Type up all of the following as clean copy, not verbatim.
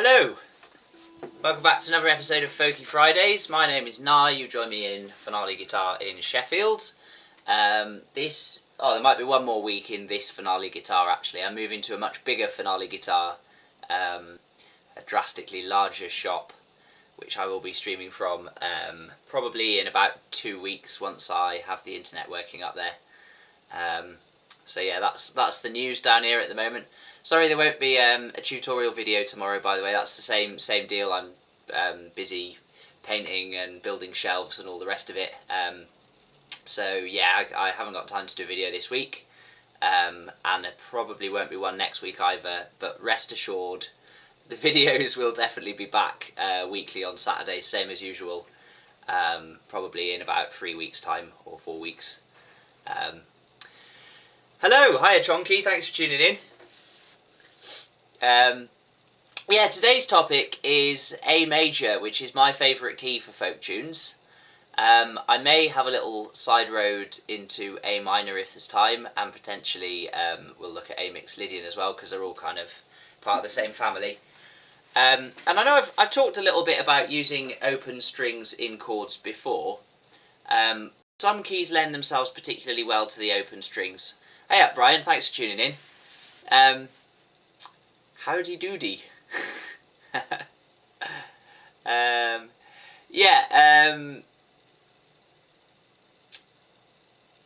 Hello! Welcome back to another episode of Folky Fridays. My name is Nye, you join me in Finale Guitar in Sheffield. There might be one more week in this Finale Guitar actually. I'm moving to a much bigger Finale Guitar, a drastically larger shop, which I will be streaming from probably in about 2 weeks once I have the internet working up there. So yeah, that's the news down here at the moment. Sorry there won't be a tutorial video tomorrow, by the way. That's the same deal. I'm busy painting and building shelves and all the rest of it. So yeah, I haven't got time to do a video this week, and there probably won't be one next week either. But rest assured, the videos will definitely be back weekly on Saturdays, same as usual. Probably in about 3 weeks' time or 4 weeks. Hello, hiya Chonky, thanks for tuning in. Yeah, today's topic is A major, which is my favourite key for folk tunes. I may have a little side road into A minor if there's time, and potentially we'll look at A mixed Lydian as well, because they're all kind of part of the same family. And I know I've talked a little bit about using open strings in chords before. Some keys lend themselves particularly well to the open strings. Hey up Brian, thanks for tuning in. Howdy doody.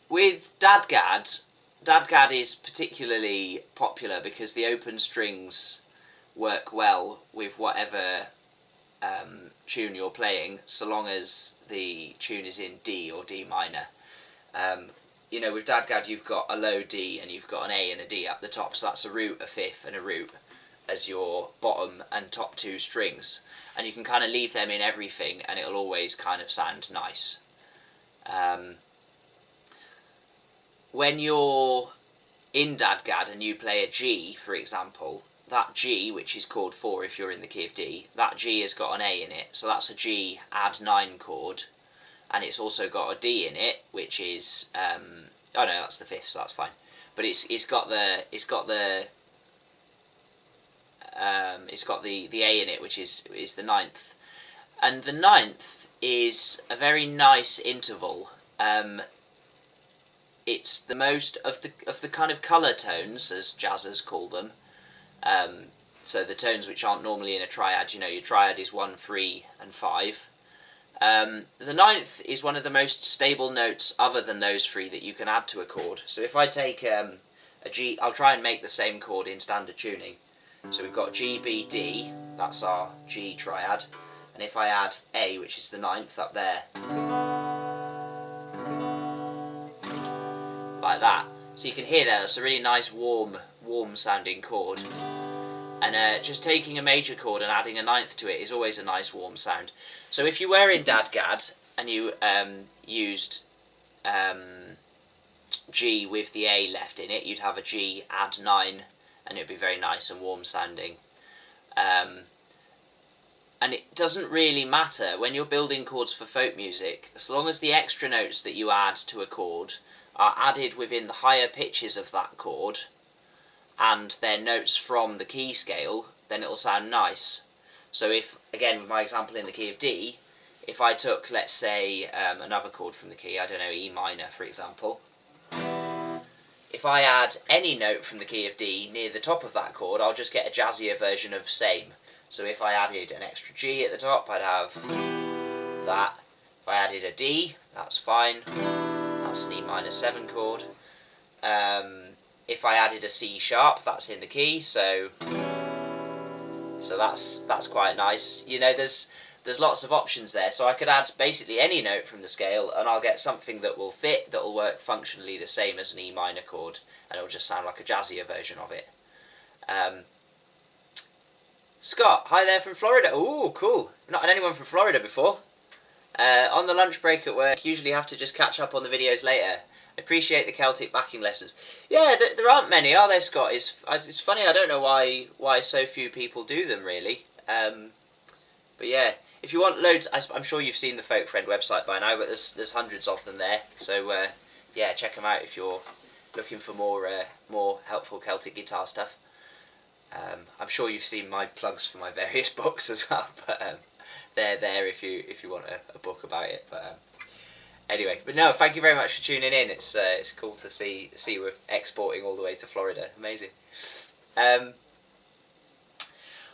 With Dadgad is particularly popular because the open strings work well with whatever tune you're playing, so long as the tune is in D or D minor. You know, with Dadgad you've got a low D and you've got an A and a D up the top, so that's a root, a fifth and a root as your bottom and top two strings, and you can kind of leave them in everything and it'll always kind of sound nice. When you're in Dadgad and you play a G, for example, that G, which is chord 4 if you're in the key of D, that G has got an A in it, so that's a G add 9 chord, and it's also got a D in it, which is oh no, that's the fifth, so that's fine. But it's got the A in it, which is the ninth, and the ninth is a very nice interval. It's the most of the kind of colour tones, as jazzers call them. So the tones which aren't normally in a triad. You know, your triad is 1, 3, and 5. The ninth is one of the most stable notes other than those three that you can add to a chord. So if I take a G, I'll try and make the same chord in standard tuning. So we've got G, B, D, that's our G triad, and if I add A, which is the ninth up there, like that, so you can hear that, it's a really nice warm sounding chord. And just taking a major chord and adding a ninth to it is always a nice warm sound. So if you were in Dadgad and you used G with the A left in it, you'd have a G add 9, and it would be very nice and warm sounding. And it doesn't really matter when you're building chords for folk music, as long as the extra notes that you add to a chord are added within the higher pitches of that chord, and they're notes from the key scale, then it'll sound nice. So if, again with my example in the key of D, if I took, let's say, another chord from the key, I don't know, E minor for example, if I add any note from the key of D near the top of that chord, I'll just get a jazzier version of same. So if I added an extra G at the top, I'd have that. If I added a D, that's fine. That's an E minor 7 chord. If I added a C sharp, that's in the key, so that's quite nice. You know, there's lots of options there, so I could add basically any note from the scale and I'll get something that will fit, that will work functionally the same as an E minor chord, and it'll just sound like a jazzier version of it. Scott, hi there from Florida. Ooh, cool. I've not had anyone from Florida before. On the lunch break at work, usually have to just catch up on the videos later. Appreciate the Celtic backing lessons. Yeah, there aren't many, are there, Scott? It's funny, I don't know why so few people do them, really. But yeah, if you want loads, I'm sure you've seen the Folk Friend website by now, but there's hundreds of them there. So yeah, check them out if you're looking for more helpful Celtic guitar stuff. I'm sure you've seen my plugs for my various books as well, but they're there if you want a book about it. But anyway, but no, thank you very much for tuning in. It's cool to see we're exporting all the way to Florida. Amazing.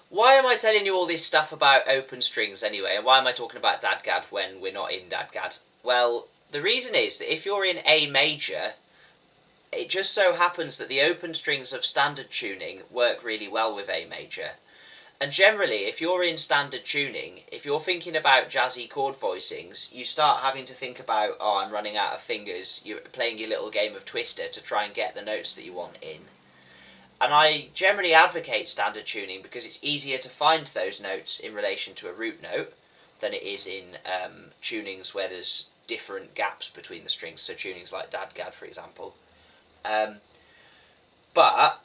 Why am I telling you all this stuff about open strings anyway, and why am I talking about dadgad when we're not in dadgad? Well, the reason is that if you're in A major, it just so happens that the open strings of standard tuning work really well with A major. And generally, if you're in standard tuning, if you're thinking about jazzy chord voicings, you start having to think about, oh, I'm running out of fingers, you're playing your little game of Twister to try and get the notes that you want in. And I generally advocate standard tuning because it's easier to find those notes in relation to a root note than it is in tunings where there's different gaps between the strings, so tunings like dadgad, for example. But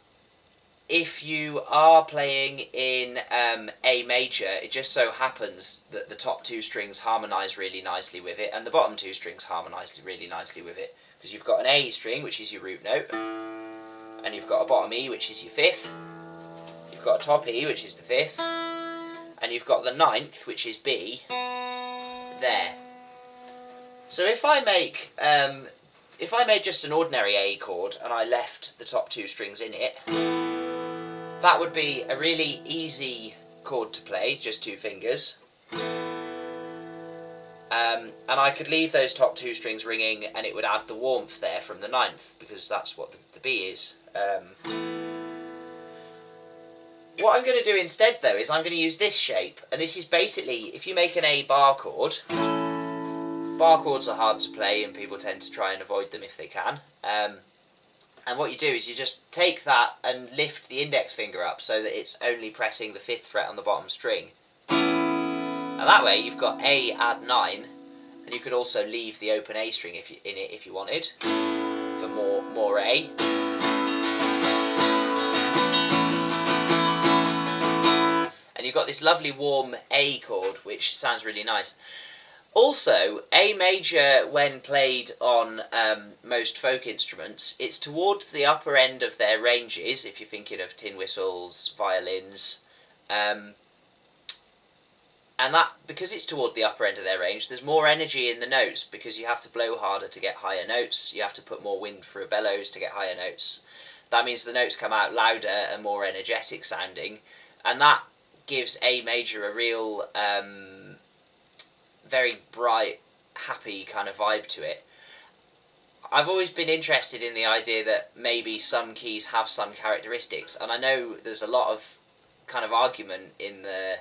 if you are playing in A major, it just so happens that the top two strings harmonise really nicely with it, and the bottom two strings harmonise really nicely with it, because you've got an A string, which is your root note, and you've got a bottom E, which is your fifth, you've got a top E, which is the fifth, and you've got the ninth, which is B, there. So if I made just an ordinary A chord and I left the top two strings in it, that would be a really easy chord to play, just two fingers. And I could leave those top two strings ringing and it would add the warmth there from the ninth, because that's what the B is. What I'm going to do instead though is I'm going to use this shape, and this is basically, if you make an A bar chord, bar chords are hard to play and people tend to try and avoid them if they can. And what you do is you just take that and lift the index finger up so that it's only pressing the fifth fret on the bottom string. And that way you've got A add 9, and you could also leave the open A string in it if you wanted, for more A. And you've got this lovely warm A chord, which sounds really nice. Also, A major, when played on most folk instruments, it's towards the upper end of their ranges, if you're thinking of tin whistles, violins, and that, because it's toward the upper end of their range, there's more energy in the notes, because you have to blow harder to get higher notes, you have to put more wind through bellows to get higher notes. That means the notes come out louder and more energetic sounding, and that gives A major a real very bright, happy kind of vibe to it. I've always been interested in the idea that maybe some keys have some characteristics, and I know there's a lot of kind of argument in the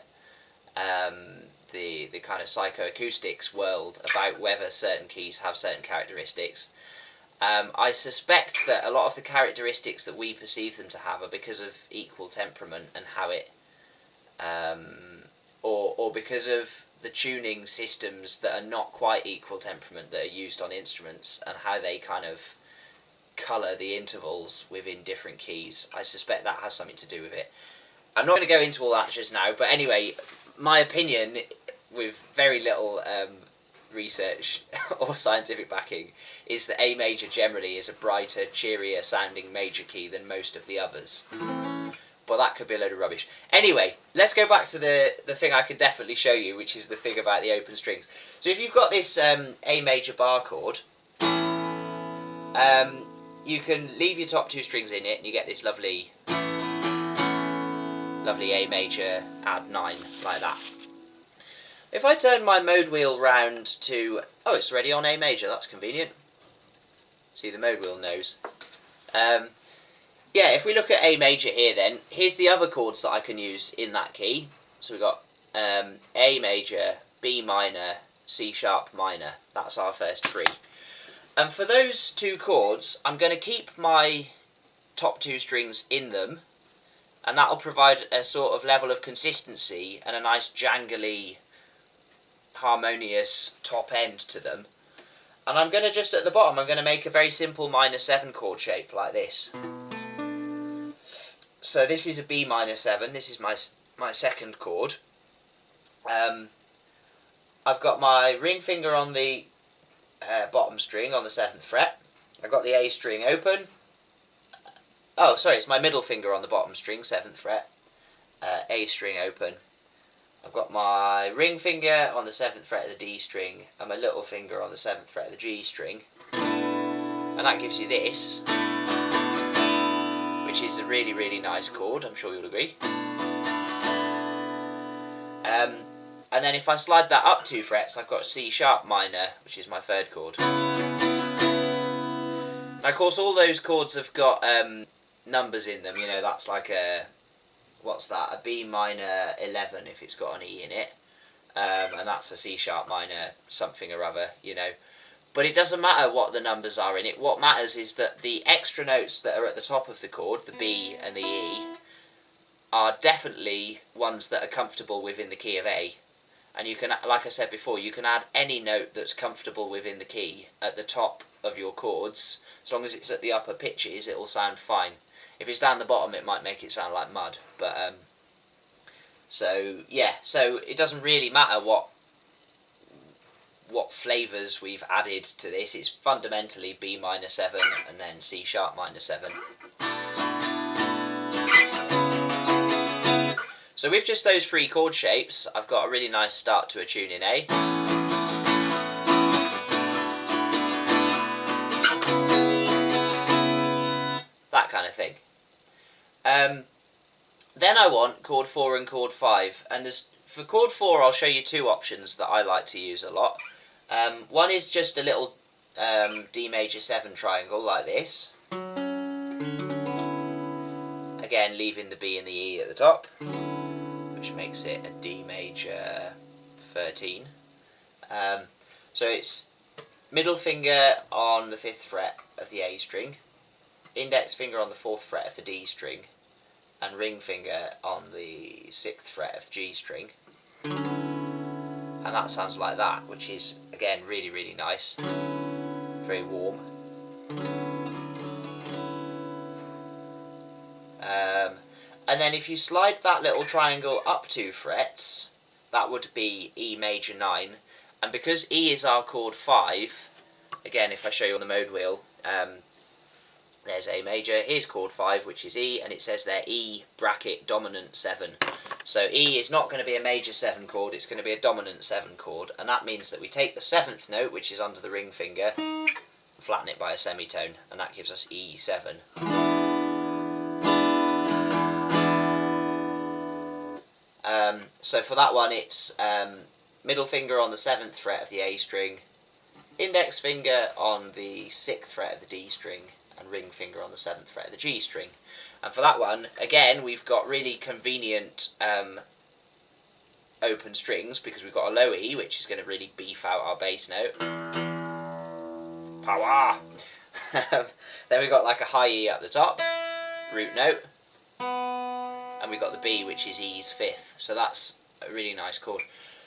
kind of psychoacoustics world about whether certain keys have certain characteristics. I suspect that a lot of the characteristics that we perceive them to have are because of equal temperament and how it, or because of the tuning systems that are not quite equal temperament that are used on instruments, and how they kind of colour the intervals within different keys. I suspect that has something to do with it. I'm not going to go into all that just now, but anyway, my opinion, with very little research or scientific backing, is that A major generally is a brighter, cheerier sounding major key than most of the others. But that could be a load of rubbish. Anyway, let's go back to the thing I can definitely show you, which is the thing about the open strings. So if you've got this A major bar chord, you can leave your top two strings in it and you get this lovely A major add 9, like that. If I turn my mode wheel round to... oh, it's already on A major, that's convenient. See, the mode wheel knows. Yeah, if we look at A major here then, here's the other chords that I can use in that key. So we've got A major, B minor, C sharp minor. That's our first three. And for those two chords, I'm going to keep my top two strings in them, and that'll provide a sort of level of consistency and a nice jangly, harmonious top end to them. And I'm going to just, at the bottom, I'm going to make a very simple minor 7 chord shape like this. So this is a B minor 7, this is my second chord. I've got my ring finger on the bottom string on the 7th fret. I've got the A string open, oh, sorry, it's my middle finger on the bottom string, 7th fret, A string open. I've got my ring finger on the 7th fret of the D string and my little finger on the 7th fret of the G string. And that gives you this, which is a really, really nice chord, I'm sure you'll agree. And then if I slide that up 2 frets, I've got C sharp minor, which is my 3rd chord. Now, of course, all those chords have got numbers in them. You know, that's like a, what's that? A B minor 11 if it's got an E in it, and that's a C sharp minor something or other. You know, but it doesn't matter what the numbers are in it. What matters is that the extra notes that are at the top of the chord, the B and the E, are definitely ones that are comfortable within the key of A. And you can, like I said before, you can add any note that's comfortable within the key at the top of your chords. As long as it's at the upper pitches, it'll sound fine. If it's down the bottom, it might make it sound like mud. But so yeah, so it doesn't really matter what flavours we've added to this. It's fundamentally B minor 7 and then C sharp minor 7. So with just those 3 chord shapes, I've got a really nice start to a tune in A. That kind of thing. Then I want chord 4 and chord 5. And for chord 4, I'll show you 2 options that I like to use a lot. One is just a little D major 7 triangle like this. Again, leaving the B and the E at the top, which makes it a D major 13. So it's middle finger on the 5th fret of the A string, index finger on the 4th fret of the D string, and ring finger on the 6th fret of the G string. And that sounds like that, which is, again, really, really nice. Very warm. And then if you slide that little triangle up 2 frets, that would be E major 9. And because E is our chord 5, again, if I show you on the mode wheel, there's A major, here's chord 5, which is E, and it says there E bracket dominant 7. So E is not going to be a major 7 chord, it's going to be a dominant 7 chord, and that means that we take the 7th note, which is under the ring finger, and flatten it by a semitone, and that gives us E7. So for that one, it's middle finger on the 7th fret of the A string, index finger on the 6th fret of the D string, and ring finger on the 7th fret of the G string. And for that one, again, we've got really convenient open strings, because we've got a low E, which is going to really beef out our bass note. Power! Then we've got like a high E at the top, root note, and we've got the B, which is E's 5th. So that's a really nice chord.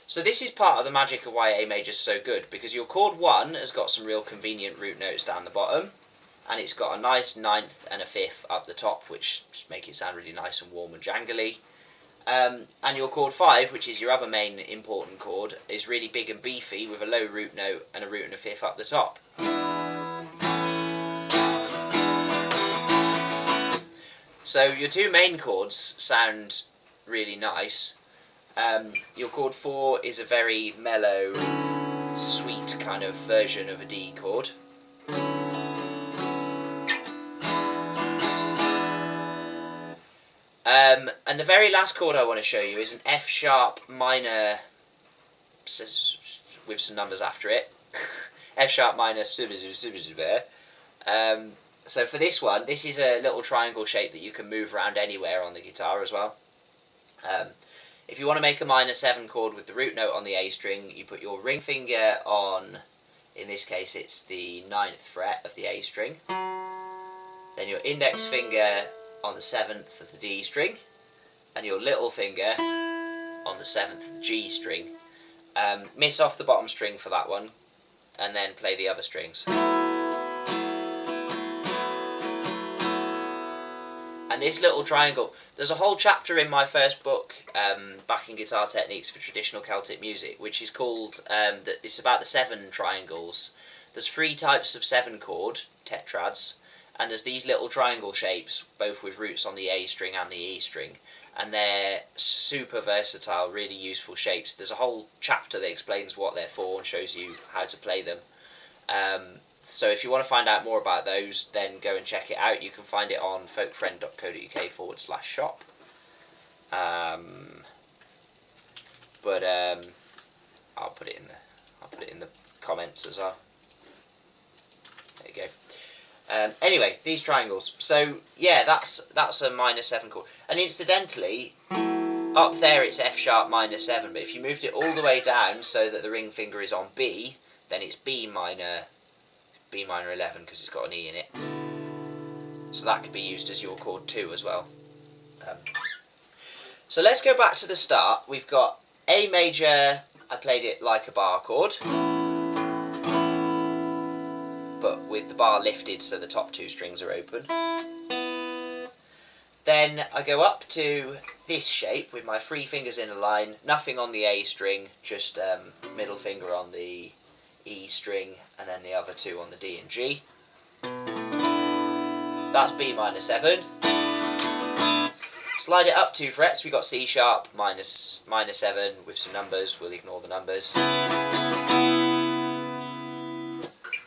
So this is part of the magic of why A major is so good, because your chord 1 has got some real convenient root notes down the bottom, and it's got a nice 9th and a 5th up the top, which just make it sound really nice and warm and jangly. And your chord 5, which is your other main important chord, is really big and beefy with a low root note and a root and a 5th up the top. So your 2 main chords sound really nice. Your chord 4 is a very mellow, sweet kind of version of a D chord. And the very last chord I want to show you is an F sharp minor with some numbers after it. F sharp minor. So for this one, this is a little triangle shape that you can move around anywhere on the guitar as well. If you want to make a minor 7 chord with the root note on the A string, you put your ring finger on, in this case it's the 9th fret of the A string, then your index finger on the 7th of the D string, and your little finger on the 7th of the G string. Miss off the bottom string for that one, and then play the other strings. And this little triangle, there's a whole chapter in my first book, Backing Guitar Techniques for Traditional Celtic Music, which is called, it's about the 7 triangles. There's 3 types of 7 chord, tetrads, and there's these little triangle shapes, both with roots on the A string and the E string, and they're super versatile, really useful shapes. There's a whole chapter that explains what they're for and shows you how to play them. So if you want to find out more about those, then go and check it out. You can find it on folkfriend.co.uk/shop. I'll put it in the comments as well. There you go. Anyway, these triangles. So yeah, that's a minor 7 chord. And incidentally, up there it's F sharp minor 7. But if you moved it all the way down so that the ring finger is on B, then it's B minor 11 because it's got an E in it. So that could be used as your chord 2 as well. So let's go back to the start. We've got A major. I played it like a bar chord, but with the bar lifted so the top 2 strings are open. Then I go up to this shape with my 3 fingers in a line, nothing on the A string, just middle finger on the E string and then the other 2 on the D and G. That's B minor 7. Slide it up 2 frets, we got C sharp minor 7 with some numbers, we'll ignore the numbers.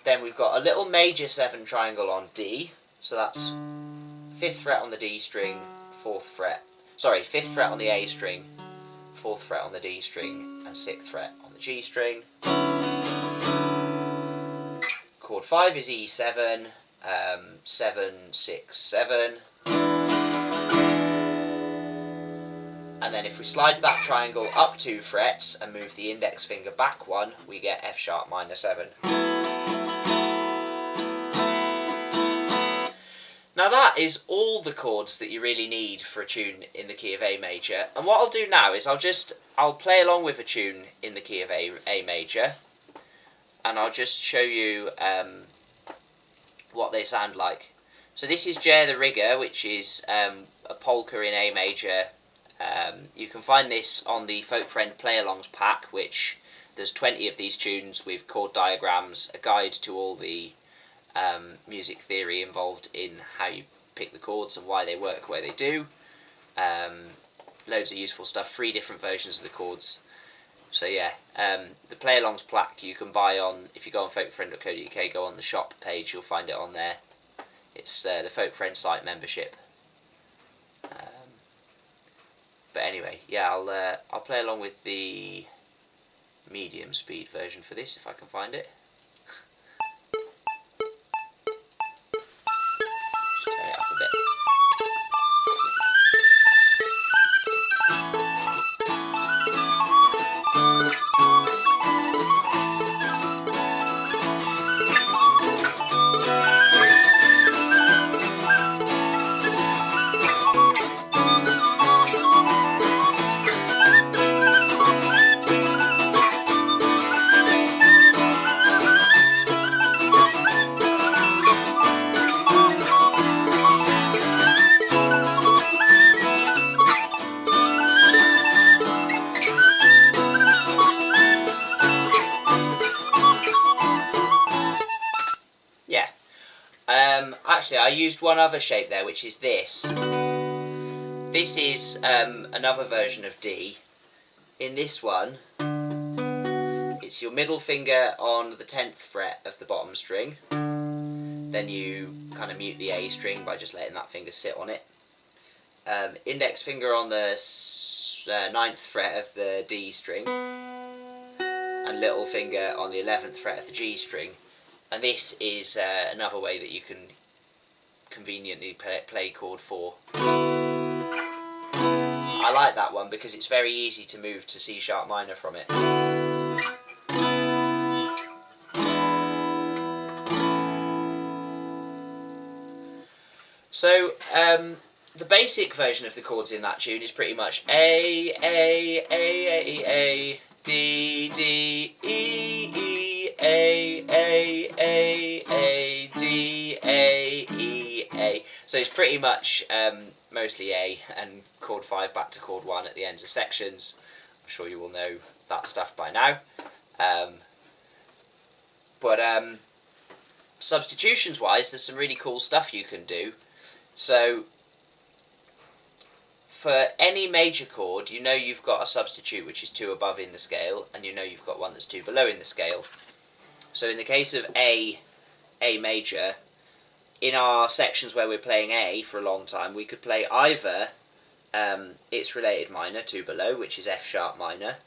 Then we've got a little major 7 triangle on D, so that's 5th fret on the D string, 5th fret on the A string, 4th fret on the D string, and 6th fret on the G string. Chord 5 is E7, 7, 6, 7. And then if we slide that triangle up 2 frets and move the index finger back 1, we get F sharp minor 7. Now that is all the chords that you really need for a tune in the key of A major. And what I'll do now is I'll play along with a tune in the key of A major, and I'll just show you what they sound like. So this is Jer the Rigger, which is a polka in A major. You can find this on the Folk Friend Play-Alongs pack, which there's 20 of these tunes with chord diagrams, a guide to all the music theory involved in how you pick the chords and why they work the way they do. Loads of useful stuff, 3 different versions of the chords. So yeah, the Play-Alongs plaque you can buy on, if you go on folkfriend.co.uk, go on the shop page, you'll find it on there. It's the Folk Friend site membership. But anyway, yeah, I'll play along with the medium speed version for this if I can find it. Just turn it up a bit. Actually, I used one other shape there, which is this. This is another version of D. In this one, it's your middle finger on the 10th fret of the bottom string. Then you kind of mute the A string by just letting that finger sit on it. Index finger on the 9th fret of the D string. And little finger on the 11th fret of the G string. And this is another way that you can conveniently play chord 4. I like that one because it's very easy to move to C sharp minor from it. So the basic version of the chords in that tune is pretty much A, D, D, E, E, A, D, A, E, A. So it's pretty much mostly A and chord 5 back to chord 1 at the ends of sections. I'm sure you will know that stuff by now. substitutions wise, there's some really cool stuff you can do. So for any major chord, you know you've got a substitute which is 2 above in the scale, and you know you've got one that's 2 below in the scale. So in the case of A major, in our sections where we're playing A for a long time, we could play either its related minor, 2 below, which is F sharp minor,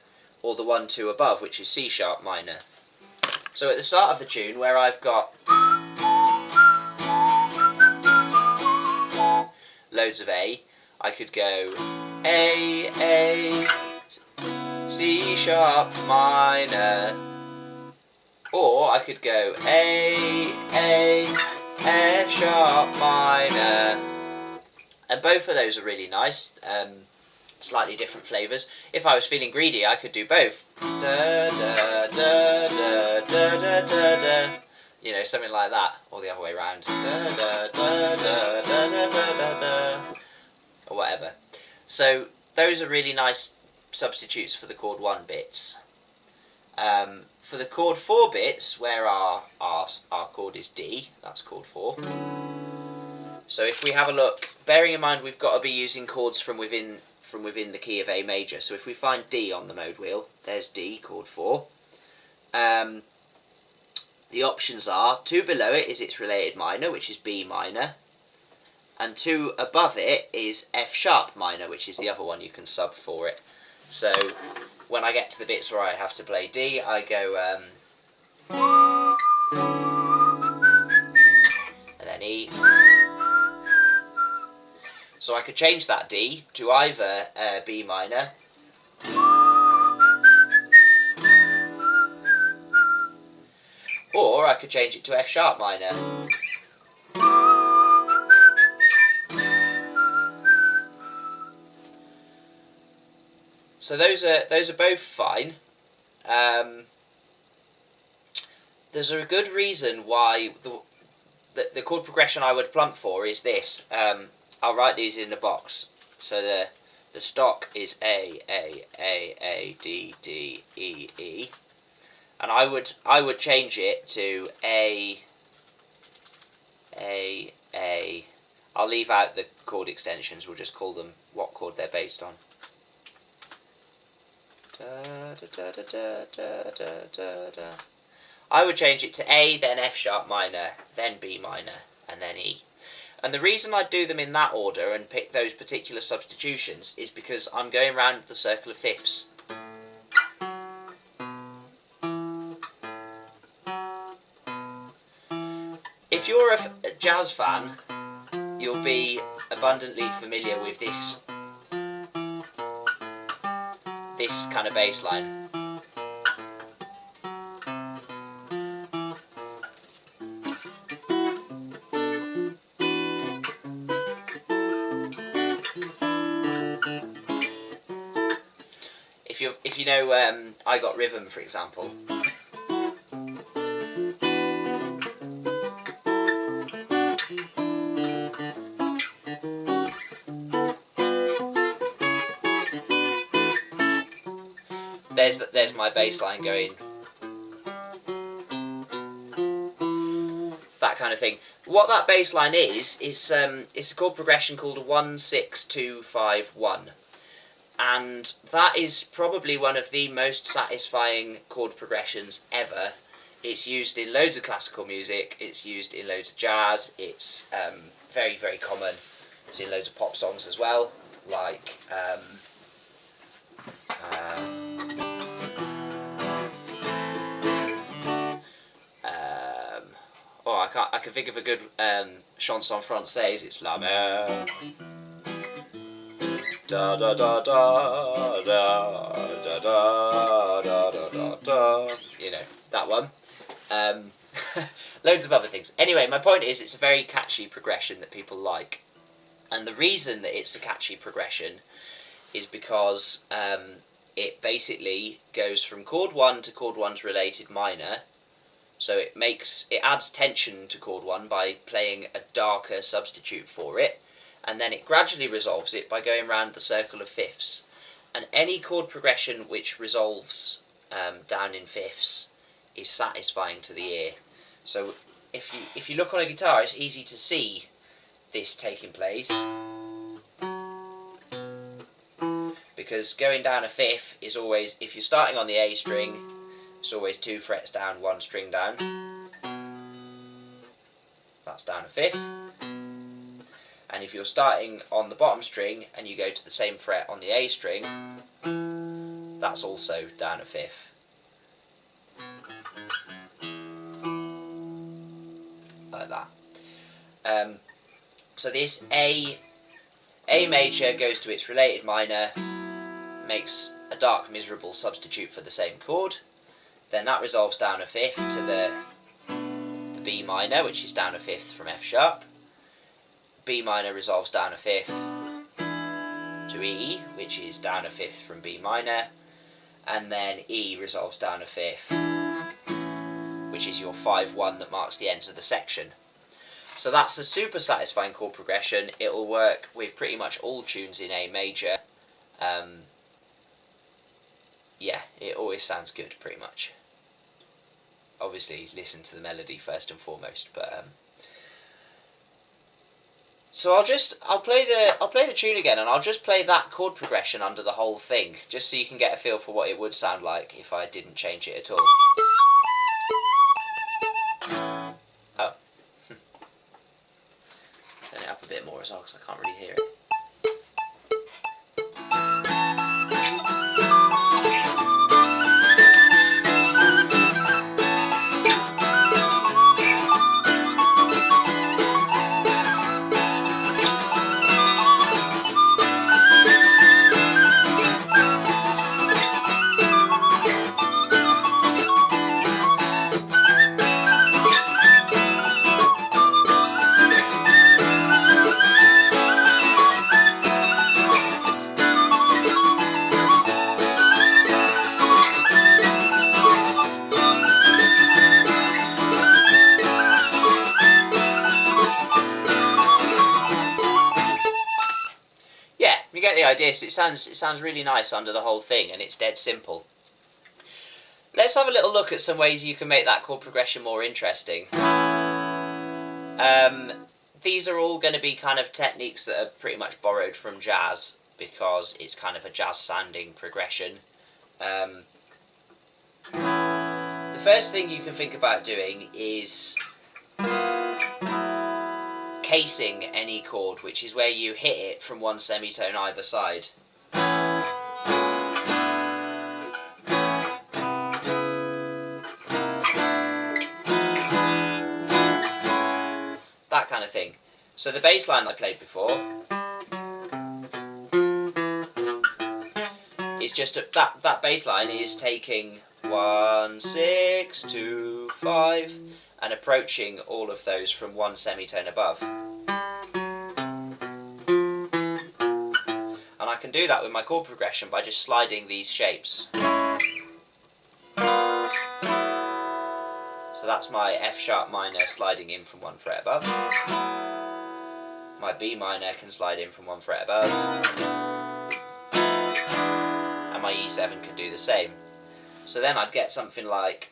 or the 1 2 above, which is C sharp minor. So at the start of the tune, where I've got loads of A, I could go A, C sharp minor, or I could go A, F sharp minor, and both of those are really nice, slightly different flavours. If I was feeling greedy, I could do both. Da, da, da, da, da, da, da, da. You know, something like that, or the other way around. Da, da, da, da, da, da, da, da, or whatever. So those are really nice substitutes for the chord 1 bits. For the chord 4 bits, where our chord is D, that's chord 4. So if we have a look, bearing in mind we've got to be using chords from within the key of A major. So if we find D on the mode wheel, there's D, chord 4. The options are 2 below it is its related minor, which is B minor, and 2 above it is F sharp minor, which is the other one you can sub for it. So when I get to the bits where I have to play D, I go and then E. So I could change that D to either B minor or I could change it to F sharp minor. So those are both fine. There's a good reason why the chord progression I would plump for is this. I'll write these in the box. So the stock is A, D, D, E, E. And I would change it to A. I'll leave out the chord extensions, we'll just call them what chord they're based on. I would change it to A, then F sharp minor, then B minor, and then E. And the reason I do them in that order and pick those particular substitutions is because I'm going round the circle of fifths. If you're a jazz fan, you'll be abundantly familiar with this kind of bass line. If you know I Got Rhythm, for example. There's my bass line going. That kind of thing. What that bass line is it's a chord progression called a 1-6-2-5-1. And that is probably one of the most satisfying chord progressions ever. It's used in loads of classical music, it's used in loads of jazz, it's very, very common. It's in loads of pop songs as well, like I can think of a good chanson française. It's La Mer. Da da da da da da da da da da. You know that one. Loads of other things. Anyway, my point is, it's a very catchy progression that people like, and the reason that it's a catchy progression is because it basically goes from chord 1 to chord 1's related minor. So it adds tension to chord 1 by playing a darker substitute for it, and then it gradually resolves it by going round the circle of fifths. And any chord progression which resolves down in fifths is satisfying to the ear. So if you look on a guitar, it's easy to see this taking place, because going down a fifth is always, if you're starting on the A string, it's always 2 frets down, 1 string down. That's down a fifth. And if you're starting on the bottom string and you go to the same fret on the A string, that's also down a fifth. Like that. So this A major goes to its related minor, makes a dark miserable substitute for the same chord. Then that resolves down a fifth to the B minor, which is down a fifth from F sharp. B minor resolves down a fifth to E, which is down a fifth from B minor, and then E resolves down a fifth, which is your 5-1 that marks the ends of the section. So that's a super satisfying chord progression. It'll work with pretty much all tunes in A major. Yeah, it always sounds good, pretty much. Obviously, listen to the melody first and foremost, but so I'll play the tune again, and I'll just play that chord progression under the whole thing, just so you can get a feel for what it would sound like if I didn't change it at all. Oh, turn it up a bit more as well, because I can't really hear it. You get the idea. So it sounds really nice under the whole thing, and it's dead simple. Let's have a little look at some ways you can make that chord progression more interesting. These are all going to be kind of techniques that are pretty much borrowed from jazz, because it's kind of a jazz sounding progression. The first thing you can think about doing is casing any chord, which is where you hit it from one semitone either side. That kind of thing. So the bass line I played before is just that bass line is taking 1, 6, 2, 5 and approaching all of those from one semitone above. And I can do that with my chord progression by just sliding these shapes. So that's my F sharp minor sliding in from one fret above. My B minor can slide in from one fret above. And my E7 can do the same. So then I'd get something like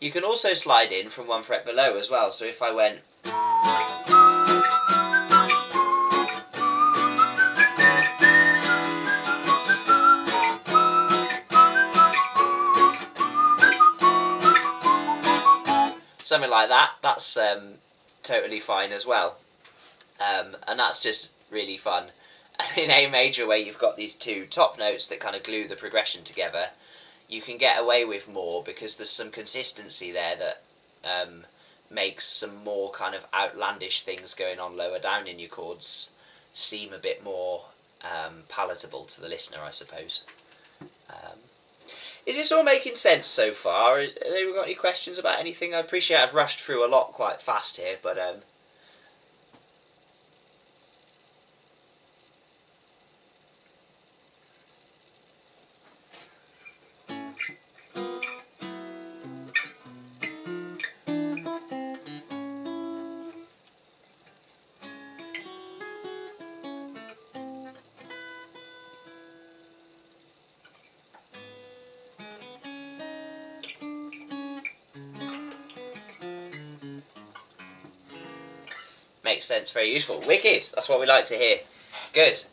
you can also slide in from one fret below as well. So if I went something like that, that's totally fine as well. And that's just really fun. And in A major, where you've got these two top notes that kind of glue the progression together, you can get away with more because there's some consistency there that makes some more kind of outlandish things going on lower down in your chords seem a bit more palatable to the listener, I suppose. Is this all making sense so far? Have we got any questions about anything? I appreciate I've rushed through a lot quite fast here, but Makes sense, very useful. Wicked, that's what we like to hear. Good.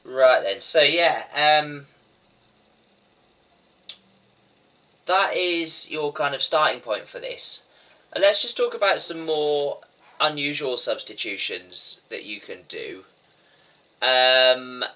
Right then, so yeah, that is your kind of starting point for this. And let's just talk about some more unusual substitutions that you can do. The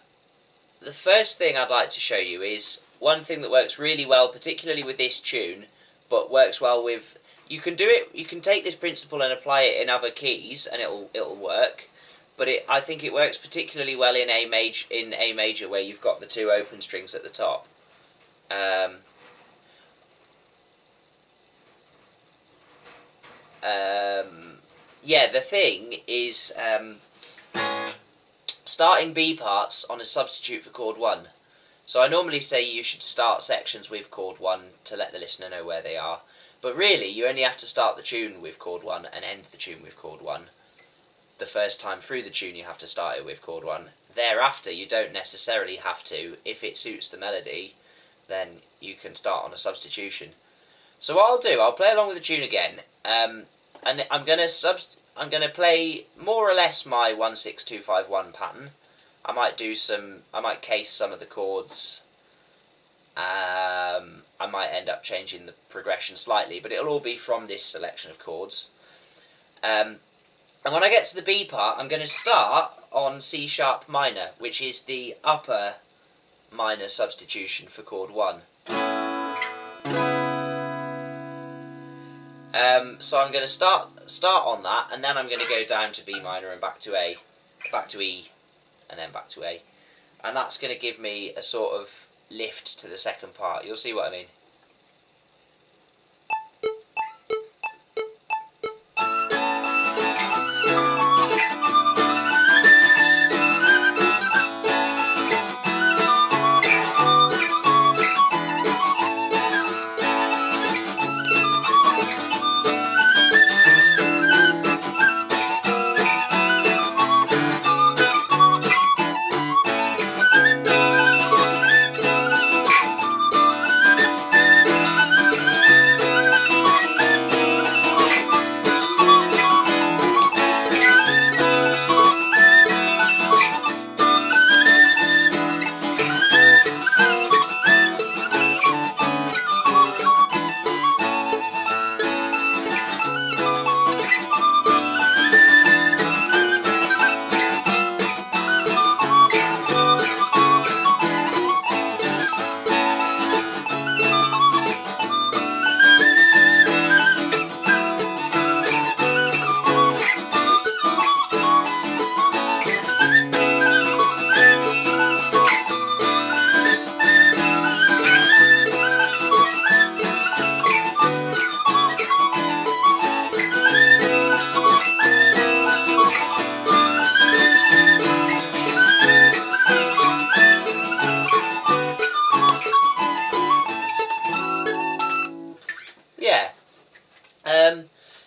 first thing I'd like to show you is one thing that works really well, particularly with this tune, but works well with... You can do it. You can take this principle and apply it in other keys, and it'll work. But I think it works particularly well in A major, where you've got the two open strings at the top. Yeah, the thing is starting B parts on a substitute for chord 1. So I normally say you should start sections with chord 1 to let the listener know where they are. But really, you only have to start the tune with chord 1 and end the tune with chord 1. The first time through the tune you have to start it with chord 1. Thereafter you don't necessarily have to. If it suits the melody, then you can start on a substitution. So what I'll do, I'll play along with the tune again, and I'm gonna play more or less my 1-6-2-5-1 pattern. I might case some of the chords. I might end up changing the progression slightly, but it'll all be from this selection of chords. And when I get to the B part, I'm going to start on C sharp minor, which is the upper minor substitution for chord 1. So I'm going to start on that, and then I'm going to go down to B minor and back to A, back to E, and then back to A. And that's going to give me a sort of lift to the second part. You'll see what I mean.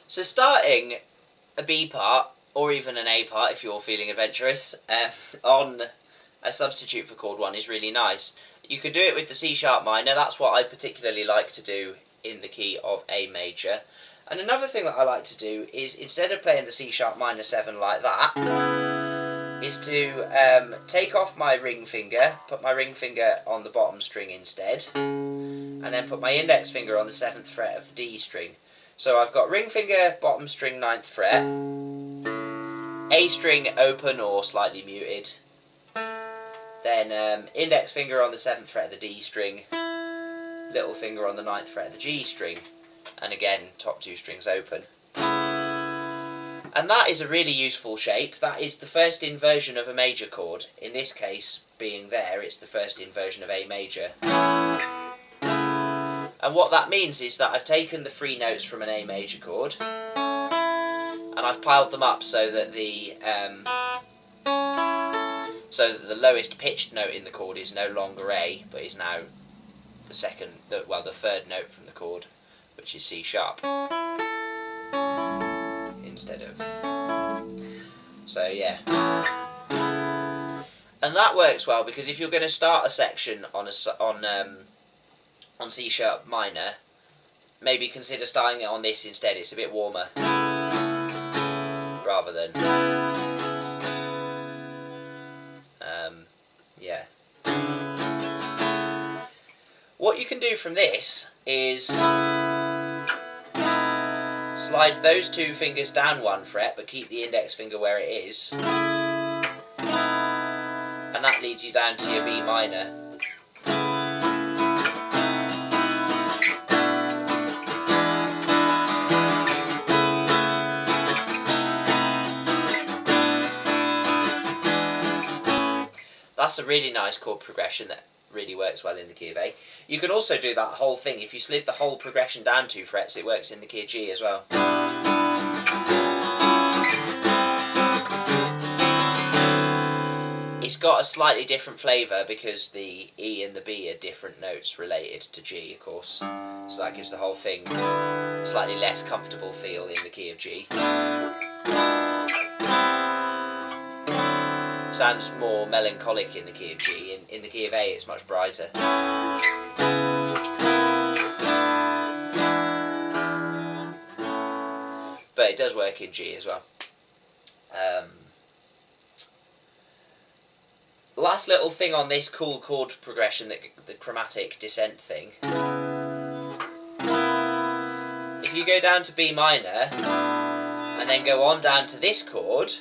So starting a B part, or even an A part if you're feeling adventurous, on a substitute for chord 1 is really nice. You could do it with the C sharp minor. That's what I particularly like to do in the key of A major. And another thing that I like to do is, instead of playing the C sharp minor 7 like that, is to take off my ring finger, put my ring finger on the bottom string instead, and then put my index finger on the 7th fret of the D string. So I've got ring finger, bottom string, 9th fret, A string open or slightly muted, then index finger on the 7th fret of the D string, little finger on the 9th fret of the G string, and again top 2 strings open. And that is a really useful shape. That is the first inversion of a major chord. In this case, being there, it's the first inversion of A major. And what that means is that I've taken the 3 notes from an A major chord, and I've piled them up so that the lowest pitched note in the chord is no longer A, but is now the third note from the chord, which is C sharp instead of. So yeah, and that works well because if you're going to start a section on C sharp minor, maybe consider starting it on this instead. It's a bit warmer rather than yeah. What you can do from this is slide those 2 fingers down 1 fret, but keep the index finger where it is, and that leads you down to your B minor. That's a really nice chord progression that really works well in the key of A. You can also do that whole thing. If you slid the whole progression down 2 frets, it works in the key of G as well. It's got a slightly different flavour because the E and the B are different notes related to G, of course. So that gives the whole thing a slightly less comfortable feel in the key of G. Sounds more melancholic in the key of G. In the key of A, it's much brighter. But it does work in G as well. Last little thing on this cool chord progression, the chromatic descent thing. If you go down to B minor, and then go on down to this chord,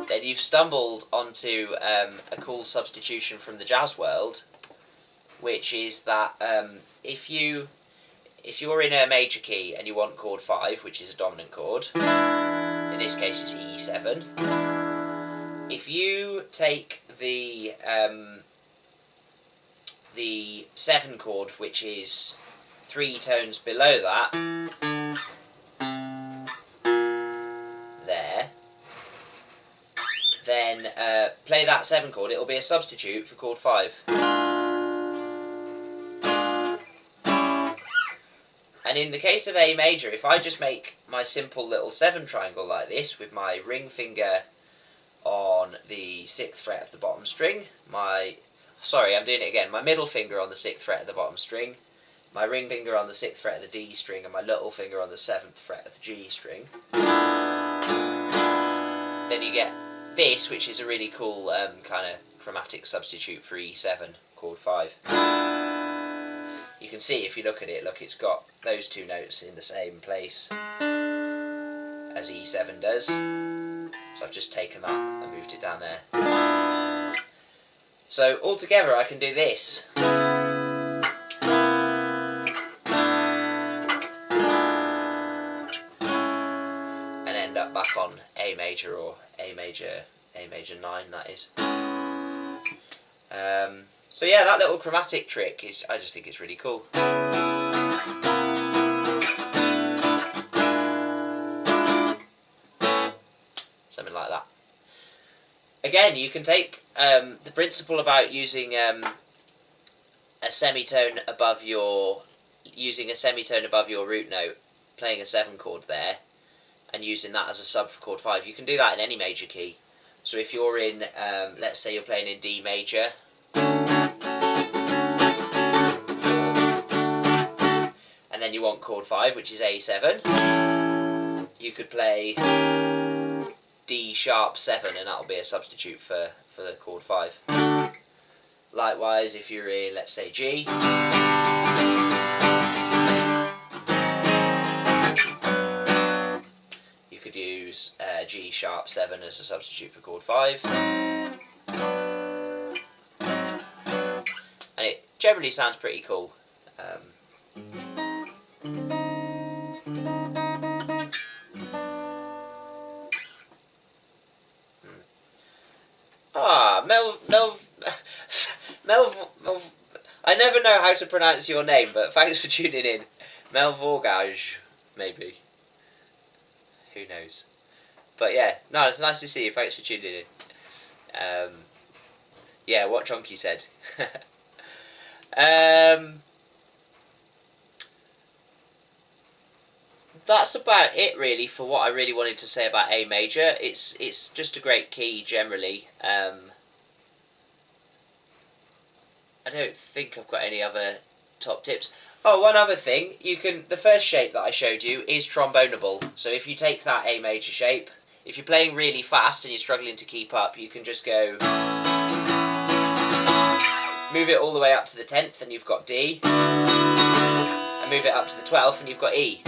then you've stumbled onto a cool substitution from the jazz world, which is that if you're in a major key and you want chord 5, which is a dominant chord, in this case it's E7, if you take the 7 chord, which is 3 tones below that, there, then play that 7 chord, it'll be a substitute for chord 5. And in the case of A major, if I just make my simple little 7 triangle like this, with my ring finger on the 6th fret of the bottom string, my middle finger on the 6th fret of the bottom string, my ring finger on the 6th fret of the D string, and my little finger on the 7th fret of the G string, then you get this, which is a really cool kind of chromatic substitute for E7, chord 5. You can see if you look at it, look, it's got those 2 notes in the same place as E7 does. So I've just taken that and moved it down there. So altogether I can do this. And end up back on A major, or A major 9, that is. So yeah, that little chromatic trick I just think it's really cool. Something like that. Again, you can take the principle about using a semitone above your root note, playing a 7 chord there, and using that as a sub for chord 5. You can do that in any major key. So if you're in, let's say you're playing in D major, and then you want chord 5, which is A7, you could play D sharp 7, and that'll be a substitute for the chord 5. Likewise, if you're in, let's say, G, you could use G sharp 7 as a substitute for chord 5. And it generally sounds pretty cool. Mel, I never know how to pronounce your name, but thanks for tuning in. Melvorgage, maybe. Who knows? But yeah, no, it's nice to see you. Thanks for tuning in. Yeah, what Chonky said. That's about it really for what I really wanted to say about A major. It's just a great key generally. I don't think I've got any other top tips. Oh, one other thing, the first shape that I showed you is trombonable. So if you take that A major shape, if you're playing really fast and you're struggling to keep up, you can just go, move it all the way up to the 10th and you've got D, and move it up to the 12th and you've got E.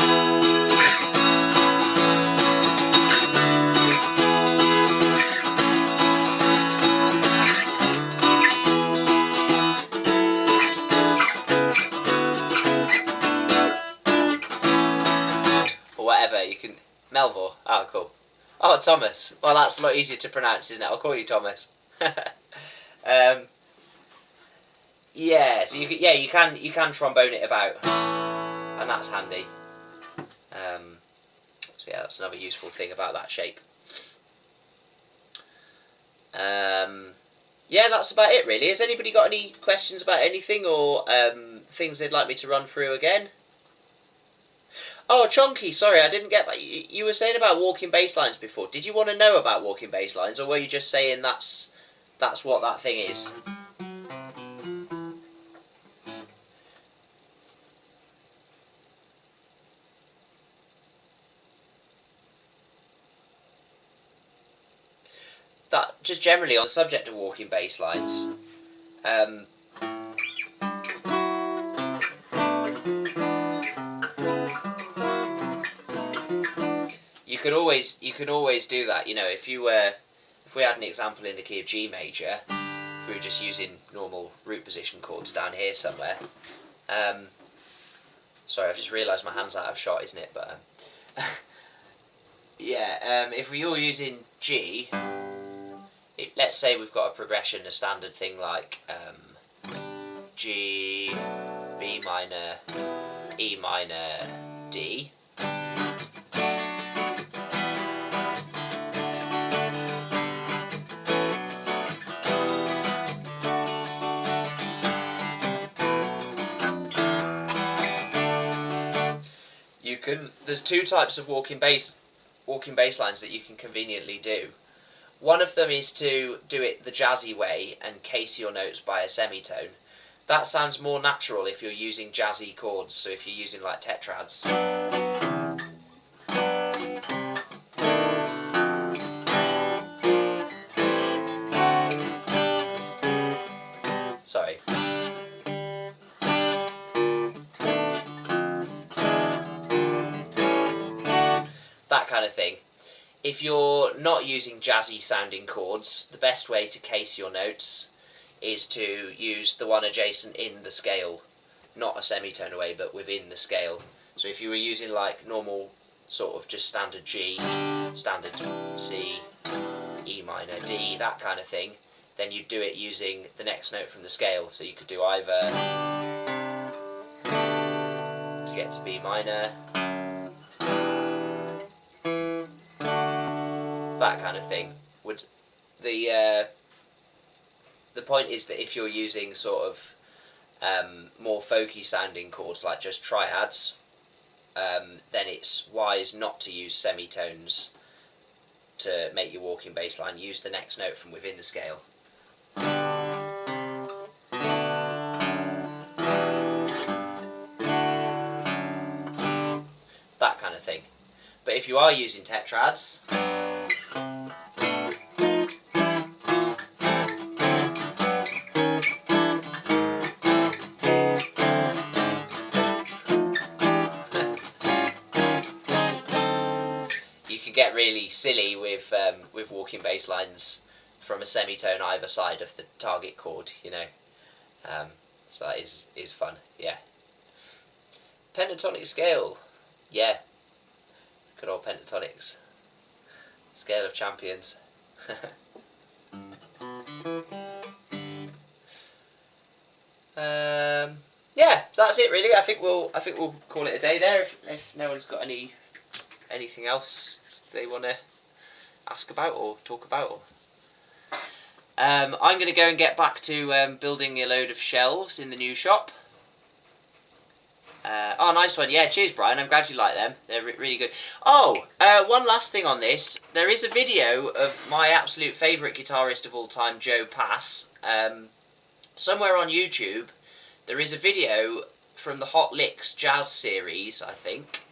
Whatever, you can... Melvor. Oh, cool. Oh, Thomas. Well, that's a lot easier to pronounce, isn't it? I'll call you Thomas. Yeah, so you can trombone it about, and that's handy. So yeah, that's another useful thing about that shape. Yeah, that's about it really. Has anybody got any questions about anything, or things they'd like me to run through again? Oh, Chonky, sorry, I didn't get that. You were saying about walking bass lines before. Did you want to know about walking bass lines, or were you just saying that's what that thing is? That just generally on the subject of walking bass lines. You could always do that. You know, if we had an example in the key of G major, we were just using normal root position chords down here somewhere. Sorry, I've just realised my hand's out of shot, isn't it? But yeah, if we were using G, let's say we've got a progression, a standard thing like G, B minor, E minor, D. There's two types of walking bass lines that you can conveniently do. One of them is to do it the jazzy way and case your notes by a semitone. That sounds more natural if you're using jazzy chords, so if you're using like tetrads. Sorry. That kind of thing. If you're not using jazzy sounding chords, the best way to case your notes is to use the one adjacent in the scale, not a semitone away, but within the scale. So if you were using like normal sort of just standard G, standard C, E minor, D, that kind of thing, then you'd do it using the next note from the scale. So you could do either to get to B minor, that kind of thing. The point is that if you're using sort of more folky sounding chords like just triads, then it's wise not to use semitones to make your walking bass line. Use the next note from within the scale. That kind of thing. But if you are using tetrads, get really silly with walking bass lines from a semitone either side of the target chord, you know. So that is fun, yeah. Pentatonic scale, yeah. Good old pentatonics. Scale of champions. Yeah, so that's it really. I think we'll call it a day there if no one's got anything else they want to ask about or talk about. Or I'm going to go and get back to building a load of shelves in the new shop. Oh, nice one. Yeah, cheers, Brian. I'm glad you like them. They're really good. Oh, one last thing on this. There is a video of my absolute favourite guitarist of all time, Joe Pass, somewhere on YouTube there is a video from the Hot Licks Jazz series, I think,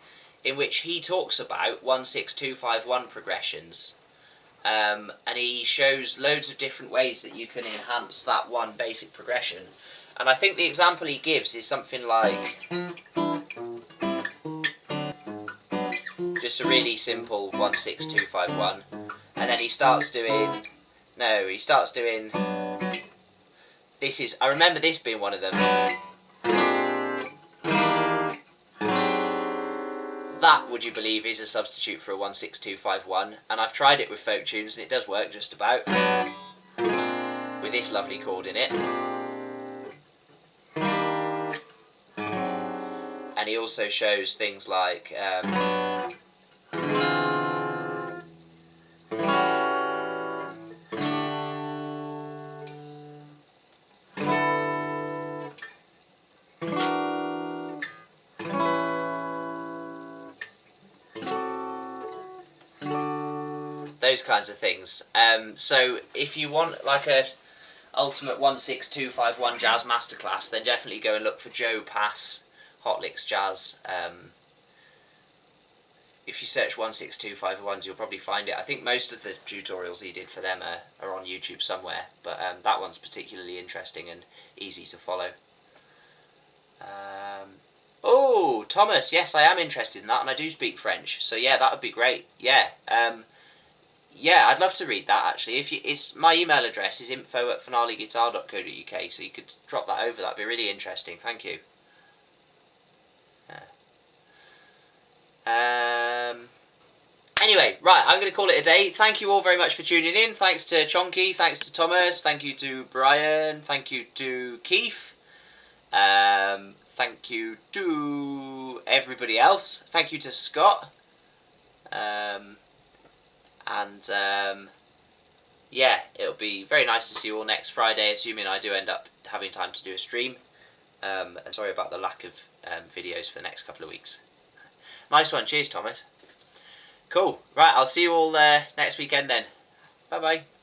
in which he talks about 1-6-2-5-1 progressions. And he shows loads of different ways that you can enhance that one basic progression. And I think the example he gives is something like just a really simple 1-6-2-5-1, and then he starts doing this is, I remember this being one of them. That, would you believe, is a substitute for a 1-6-2-5-1, and I've tried it with folk tunes and it does work just about, with this lovely chord in it. And he also shows things like those kinds of things. So if you want like a ultimate 1-6-2-5-1 jazz masterclass, then definitely go and look for Joe Pass Hot Licks Jazz. If you search 1-6-2-5-1s, you'll probably find it. I think most of the tutorials he did for them are on YouTube somewhere, but that one's particularly interesting and easy to follow. Oh, Thomas, yes, I am interested in that, and I do speak French, so yeah, that would be great. Yeah, yeah, I'd love to read that, actually. My email address is info@finaleguitar.co.uk, so you could drop that over. That'd be really interesting. Thank you. Anyway, right, I'm going to call it a day. Thank you all very much for tuning in. Thanks to Chonky, thanks to Thomas, thank you to Brian, thank you to Keith, thank you to everybody else, thank you to Scott, yeah, it'll be very nice to see you all next Friday, assuming I do end up having time to do a stream, and sorry about the lack of videos for the next couple of weeks. Nice one, cheers Thomas. Cool, right, I'll see you all next weekend then. Bye bye.